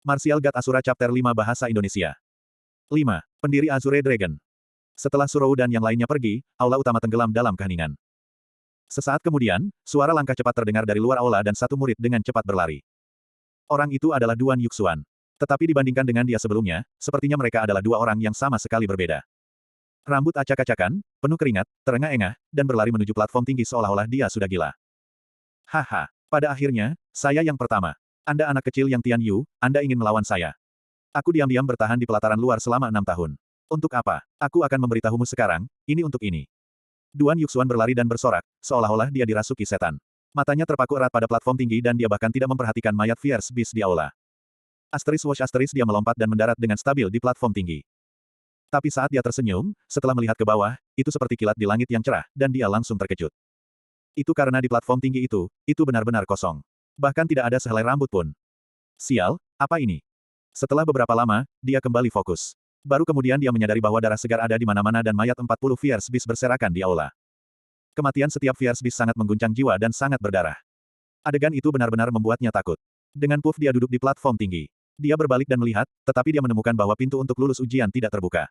Martial God Asura Chapter 5 Bahasa Indonesia 5. Pendiri Azure Dragon. Setelah Surou dan yang lainnya pergi, aula utama tenggelam dalam keheningan. Sesaat kemudian, suara langkah cepat terdengar dari luar aula dan satu murid dengan cepat berlari. Orang itu adalah Duan Yuxuan. Tetapi dibandingkan dengan dia sebelumnya, sepertinya mereka adalah dua orang yang sama sekali berbeda. Rambut acak-acakan, penuh keringat, terengah-engah, dan berlari menuju platform tinggi seolah-olah dia sudah gila. Haha, pada akhirnya, saya yang pertama. Anda anak kecil yang Tian Yu, Anda ingin melawan saya. Aku diam-diam bertahan di pelataran luar selama 6 tahun. Untuk apa? Aku akan memberitahumu sekarang, ini untuk ini. Duan Yuxuan berlari dan bersorak, seolah-olah dia dirasuki setan. Matanya terpaku erat pada platform tinggi dan dia bahkan tidak memperhatikan mayat Fierce Beast di aula. Dia melompat dan mendarat dengan stabil di platform tinggi. Tapi saat dia tersenyum, setelah melihat ke bawah, itu seperti kilat di langit yang cerah, dan dia langsung terkejut. Itu karena di platform tinggi itu benar-benar kosong. Bahkan tidak ada sehelai rambut pun. Sial, apa ini? Setelah beberapa lama, dia kembali fokus. Baru kemudian dia menyadari bahwa darah segar ada di mana-mana dan mayat 40 Fierce Beast berserakan di aula. Kematian setiap Fierce Beast sangat mengguncang jiwa dan sangat berdarah. Adegan itu benar-benar membuatnya takut. Dengan puff dia duduk di platform tinggi. Dia berbalik dan melihat, tetapi dia menemukan bahwa pintu untuk lulus ujian tidak terbuka.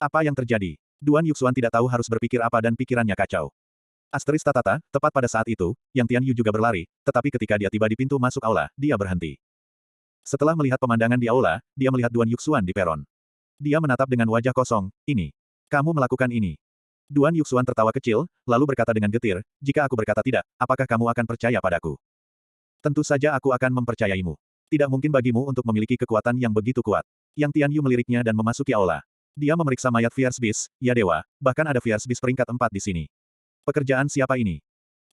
Apa yang terjadi? Duan Yuxuan tidak tahu harus berpikir apa dan pikirannya kacau. Tatata, tepat pada saat itu, Yang Tian Yu juga berlari, tetapi ketika dia tiba di pintu masuk aula, dia berhenti. Setelah melihat pemandangan di aula, dia melihat Duan Yuxuan di peron. Dia menatap dengan wajah kosong, ini. Kamu melakukan ini. Duan Yuxuan tertawa kecil, lalu berkata dengan getir, jika aku berkata tidak, apakah kamu akan percaya padaku? Tentu saja aku akan mempercayaimu. Tidak mungkin bagimu untuk memiliki kekuatan yang begitu kuat. Yang Tian Yu meliriknya dan memasuki aula. Dia memeriksa mayat Fierce Beast, ya dewa, bahkan ada Fierce Beast peringkat 4 di sini. Pekerjaan siapa ini?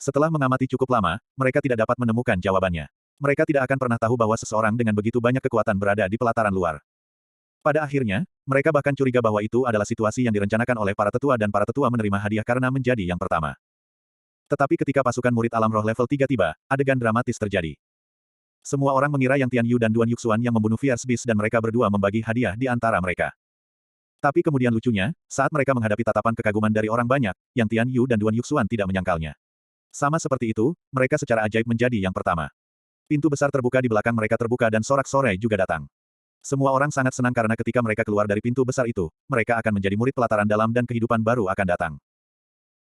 Setelah mengamati cukup lama, mereka tidak dapat menemukan jawabannya. Mereka tidak akan pernah tahu bahwa seseorang dengan begitu banyak kekuatan berada di pelataran luar. Pada akhirnya, mereka bahkan curiga bahwa itu adalah situasi yang direncanakan oleh para tetua dan para tetua menerima hadiah karena menjadi yang pertama. Tetapi ketika pasukan murid alam roh level 3 tiba, adegan dramatis terjadi. Semua orang mengira Yang Tian Yu dan Duan Yuxuan yang membunuh Fierce Beast dan mereka berdua membagi hadiah di antara mereka. Tapi kemudian lucunya, saat mereka menghadapi tatapan kekaguman dari orang banyak, Yang Tian Yu dan Duan Yuxuan tidak menyangkalnya. Sama seperti itu, mereka secara ajaib menjadi yang pertama. Pintu besar terbuka di belakang mereka terbuka dan sorak-sorai juga datang. Semua orang sangat senang karena ketika mereka keluar dari pintu besar itu, mereka akan menjadi murid pelataran dalam dan kehidupan baru akan datang.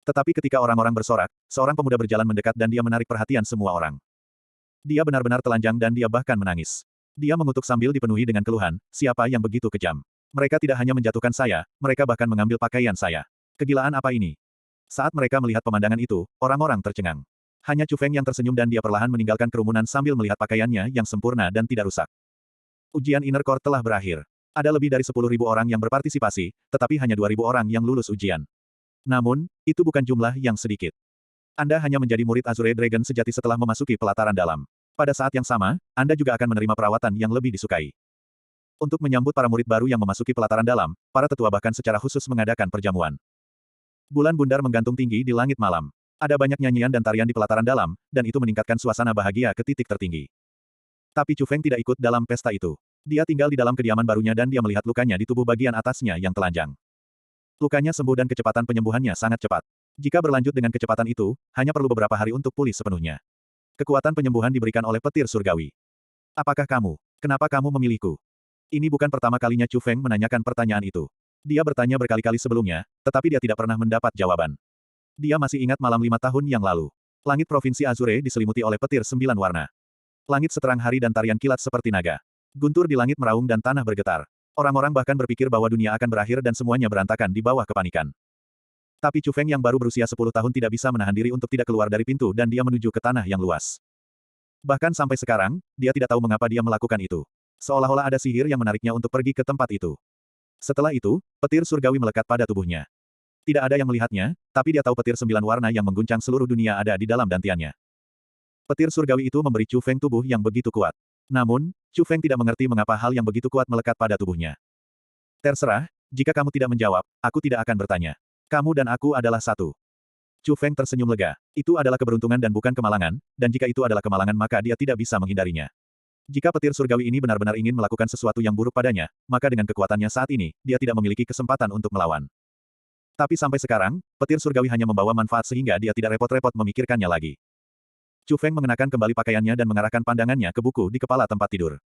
Tetapi ketika orang-orang bersorak, seorang pemuda berjalan mendekat dan dia menarik perhatian semua orang. Dia benar-benar telanjang dan dia bahkan menangis. Dia mengutuk sambil dipenuhi dengan keluhan, siapa yang begitu kejam? Mereka tidak hanya menjatuhkan saya, mereka bahkan mengambil pakaian saya. Kegilaan apa ini? Saat mereka melihat pemandangan itu, orang-orang tercengang. Hanya Chu Feng yang tersenyum dan dia perlahan meninggalkan kerumunan sambil melihat pakaiannya yang sempurna dan tidak rusak. Ujian Inner Core telah berakhir. Ada lebih dari 10.000 orang yang berpartisipasi, tetapi hanya 2.000 orang yang lulus ujian. Namun, itu bukan jumlah yang sedikit. Anda hanya menjadi murid Azure Dragon sejati setelah memasuki pelataran dalam. Pada saat yang sama, Anda juga akan menerima perawatan yang lebih disukai. Untuk menyambut para murid baru yang memasuki pelataran dalam, para tetua bahkan secara khusus mengadakan perjamuan. Bulan bundar menggantung tinggi di langit malam. Ada banyak nyanyian dan tarian di pelataran dalam, dan itu meningkatkan suasana bahagia ke titik tertinggi. Tapi Chu Feng tidak ikut dalam pesta itu. Dia tinggal di dalam kediaman barunya dan dia melihat lukanya di tubuh bagian atasnya yang telanjang. Lukanya sembuh dan kecepatan penyembuhannya sangat cepat. Jika berlanjut dengan kecepatan itu, hanya perlu beberapa hari untuk pulih sepenuhnya. Kekuatan penyembuhan diberikan oleh petir surgawi. Apakah kamu? Kenapa kamu memilihku? Ini bukan pertama kalinya Chu Feng menanyakan pertanyaan itu. Dia bertanya berkali-kali sebelumnya, tetapi dia tidak pernah mendapat jawaban. Dia masih ingat malam 5 tahun yang lalu. Langit Provinsi Azure diselimuti oleh petir 9 warna. Langit seterang hari dan tarian kilat seperti naga. Guntur di langit meraung dan tanah bergetar. Orang-orang bahkan berpikir bahwa dunia akan berakhir dan semuanya berantakan di bawah kepanikan. Tapi Chu Feng yang baru berusia 10 tahun tidak bisa menahan diri untuk tidak keluar dari pintu dan dia menuju ke tanah yang luas. Bahkan sampai sekarang, dia tidak tahu mengapa dia melakukan itu. Seolah-olah ada sihir yang menariknya untuk pergi ke tempat itu. Setelah itu, petir surgawi melekat pada tubuhnya. Tidak ada yang melihatnya, tapi dia tahu petir 9 warna yang mengguncang seluruh dunia ada di dalam dantiannya. Petir surgawi itu memberi Chu Feng tubuh yang begitu kuat. Namun, Chu Feng tidak mengerti mengapa hal yang begitu kuat melekat pada tubuhnya. Terserah, jika kamu tidak menjawab, aku tidak akan bertanya. Kamu dan aku adalah satu. Chu Feng tersenyum lega. Itu adalah keberuntungan dan bukan kemalangan, dan jika itu adalah kemalangan maka dia tidak bisa menghindarinya. Jika petir surgawi ini benar-benar ingin melakukan sesuatu yang buruk padanya, maka dengan kekuatannya saat ini, dia tidak memiliki kesempatan untuk melawan. Tapi sampai sekarang, petir surgawi hanya membawa manfaat sehingga dia tidak repot-repot memikirkannya lagi. Chu Feng mengenakan kembali pakaiannya dan mengarahkan pandangannya ke buku di kepala tempat tidur.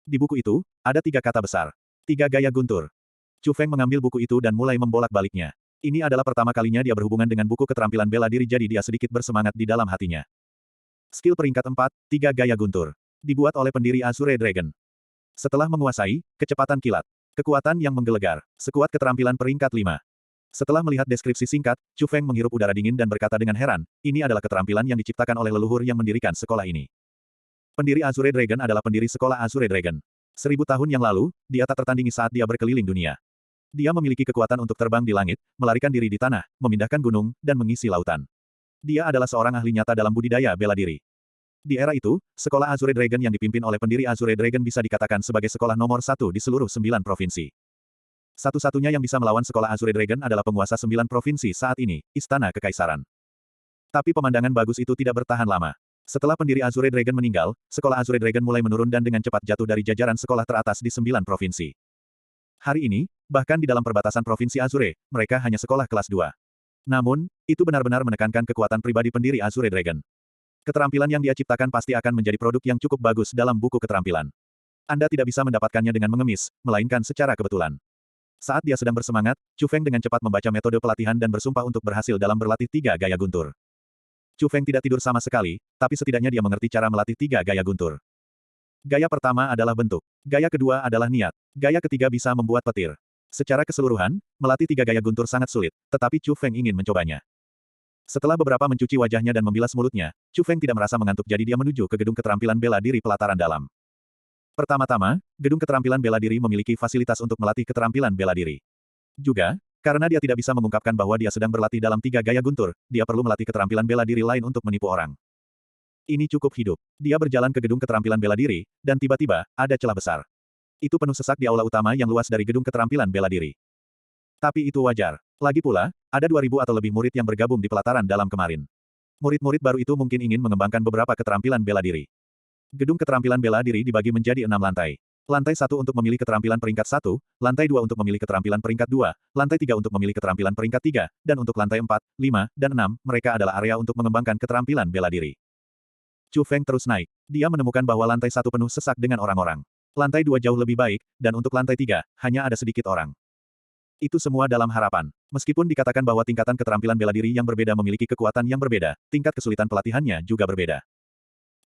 Di buku itu, ada 3 kata besar. 3 gaya guntur. Chu Feng mengambil buku itu dan mulai membolak-baliknya. Ini adalah pertama kalinya dia berhubungan dengan buku keterampilan bela diri, jadi dia sedikit bersemangat di dalam hatinya. Skill peringkat 4, 3 gaya guntur. Dibuat oleh pendiri Azure Dragon. Setelah menguasai, kecepatan kilat. Kekuatan yang menggelegar. Sekuat keterampilan peringkat 5. Setelah melihat deskripsi singkat, Chu Feng menghirup udara dingin dan berkata dengan heran, ini adalah keterampilan yang diciptakan oleh leluhur yang mendirikan sekolah ini. Pendiri Azure Dragon adalah pendiri sekolah Azure Dragon. 1000 tahun yang lalu, dia tak tertandingi saat dia berkeliling dunia. Dia memiliki kekuatan untuk terbang di langit, melarikan diri di tanah, memindahkan gunung, dan mengisi lautan. Dia adalah seorang ahli nyata dalam budidaya bela diri. Di era itu, sekolah Azure Dragon yang dipimpin oleh pendiri Azure Dragon bisa dikatakan sebagai sekolah nomor 1 di seluruh 9 provinsi. Satu-satunya yang bisa melawan sekolah Azure Dragon adalah penguasa 9 provinsi saat ini, Istana Kekaisaran. Tapi pemandangan bagus itu tidak bertahan lama. Setelah pendiri Azure Dragon meninggal, sekolah Azure Dragon mulai menurun dan dengan cepat jatuh dari jajaran sekolah teratas di 9 provinsi. Hari ini, bahkan di dalam perbatasan provinsi Azure, mereka hanya sekolah kelas 2. Namun, itu benar-benar menekankan kekuatan pribadi pendiri Azure Dragon. Keterampilan yang dia ciptakan pasti akan menjadi produk yang cukup bagus dalam buku keterampilan. Anda tidak bisa mendapatkannya dengan mengemis, melainkan secara kebetulan. Saat dia sedang bersemangat, Chu Feng dengan cepat membaca metode pelatihan dan bersumpah untuk berhasil dalam berlatih 3 gaya guntur. Chu Feng tidak tidur sama sekali, tapi setidaknya dia mengerti cara melatih 3 gaya guntur. Gaya pertama adalah bentuk. Gaya kedua adalah niat. Gaya ketiga bisa membuat petir. Secara keseluruhan, melatih 3 gaya guntur sangat sulit, tetapi Chu Feng ingin mencobanya. Setelah beberapa mencuci wajahnya dan membilas mulutnya, Chu Feng tidak merasa mengantuk, jadi dia menuju ke gedung keterampilan bela diri pelataran dalam. Pertama-tama, gedung keterampilan bela diri memiliki fasilitas untuk melatih keterampilan bela diri. Juga, karena dia tidak bisa mengungkapkan bahwa dia sedang berlatih dalam 3 gaya guntur, dia perlu melatih keterampilan bela diri lain untuk menipu orang. Ini cukup hidup. Dia berjalan ke gedung keterampilan bela diri, dan tiba-tiba, ada celah besar. Itu penuh sesak di aula utama yang luas dari gedung keterampilan bela diri. Tapi itu wajar. Lagi pula, ada 2000 atau lebih murid yang bergabung di pelataran dalam kemarin. Murid-murid baru itu mungkin ingin mengembangkan beberapa keterampilan bela diri. Gedung keterampilan bela diri dibagi menjadi 6 lantai. Lantai 1 untuk memilih keterampilan peringkat 1, lantai 2 untuk memilih keterampilan peringkat 2, lantai 3 untuk memilih keterampilan peringkat 3, dan untuk lantai 4, 5, dan 6, mereka adalah area untuk mengembangkan keterampilan bela diri. Chu Feng terus naik. Dia menemukan bahwa lantai 1 penuh sesak dengan orang-orang. Lantai 2 jauh lebih baik, dan untuk lantai 3, hanya ada sedikit orang. Itu semua dalam harapan. Meskipun dikatakan bahwa tingkatan keterampilan bela diri yang berbeda memiliki kekuatan yang berbeda, tingkat kesulitan pelatihannya juga berbeda.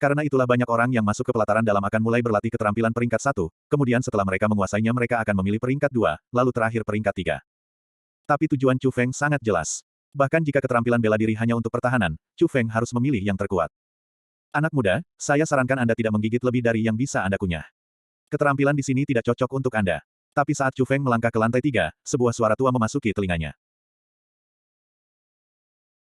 Karena itulah banyak orang yang masuk ke pelataran dalam akan mulai berlatih keterampilan peringkat 1, kemudian setelah mereka menguasainya mereka akan memilih peringkat 2, lalu terakhir peringkat 3. Tapi tujuan Chu Feng sangat jelas. Bahkan jika keterampilan bela diri hanya untuk pertahanan, Chu Feng harus memilih yang terkuat. Anak muda, saya sarankan Anda tidak menggigit lebih dari yang bisa Anda kunyah. Keterampilan di sini tidak cocok untuk Anda. Tapi saat Chu Feng melangkah ke lantai 3, sebuah suara tua memasuki telinganya.